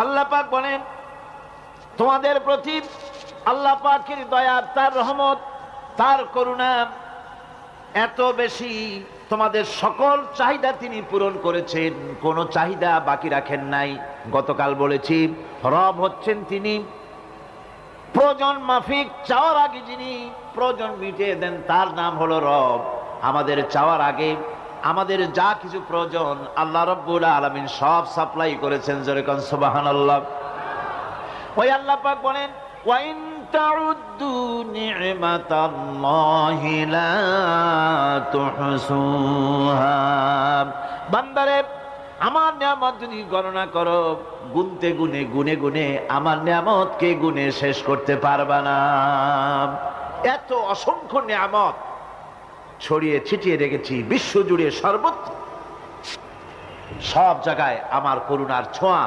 আল্লাহ পাক বলেন তোমাদের প্রতি আল্লাহ পাকের দয়া, তার রহমত, তার করুণা এত বেশি, তোমাদের সকল চাহিদা তিনি পূরণ করেছেন, কোনো চাহিদা বাকি রাখেন নাই। গতকাল বলেছি রব হচ্ছেন তিনি প্রয়োজন মাফিক চাওয়ার আগে যিনি প্রয়োজন মিটিয়ে দেন, তার নাম হলো রব। আমাদের চাওয়ার আগে আমাদের যা কিছু প্রয়োজন আল্লাহ রাব্বুল আলামিন সব সাপ্লাই করেছেন। জোরে কোন সুবহানাল্লাহ। ওই আল্লাহ পাক বলেন ওয়াইন তাউদ্দু নি'মাতাল্লাহি লা তুহসুহা, বান্দারে আমার নিয়ামত যদি গণনা করো, গুনতে গুনে গুনে গুনে আমার নিয়ামতকে গুনে শেষ করতে পারবা না। এত অসংখ্য নিয়ামত ছড়িয়ে ছিটিয়ে রেখেছি বিশ্ব জুড়ে, সর্বত্র সব জায়গায় আমার করুণার ছোঁয়া।